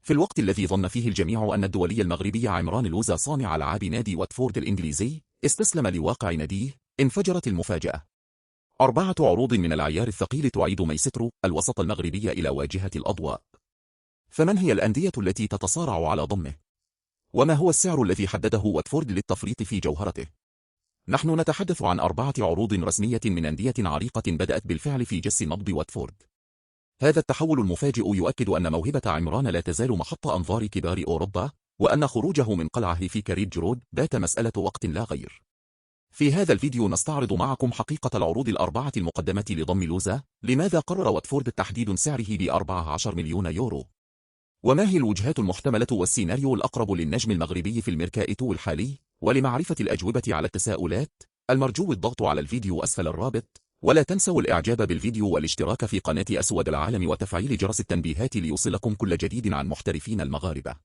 في الوقت الذي ظن فيه الجميع أن الدولي المغربي عمران لوزة صانع ألعاب نادي واتفورد الإنجليزي استسلم لواقع ناديه، انفجرت المفاجأة. 4 عروض من العيار الثقيل تعيد مايسترو الوسط المغربي إلى واجهة الأضواء. فمن هي الأندية التي تتصارع على ضمه؟ وما هو السعر الذي حدده واتفورد للتفريط في جوهرته؟ نحن نتحدث عن 4 عروض رسمية من أندية عريقة بدأت بالفعل في جس نبض واتفورد. هذا التحول المفاجئ يؤكد أن موهبة عمران لا تزال محط أنظار كبار أوروبا، وأن خروجه من قلعه في كاريج رود بات مسألة وقت لا غير. في هذا الفيديو نستعرض معكم حقيقة العروض ال4 المقدمة لضم لوزة، لماذا قرر واتفورد تحديد سعره ب14 مليون يورو؟ وما هي الوجهات المحتملة والسيناريو الأقرب للنجم المغربي في الميركاتو الحالي؟ ولمعرفة الأجوبة على التساؤلات، المرجو الضغط على الفيديو أسفل الرابط، ولا تنسوا الإعجاب بالفيديو والاشتراك في قناة أسود العالم وتفعيل جرس التنبيهات ليوصلكم كل جديد عن محترفين المغاربة.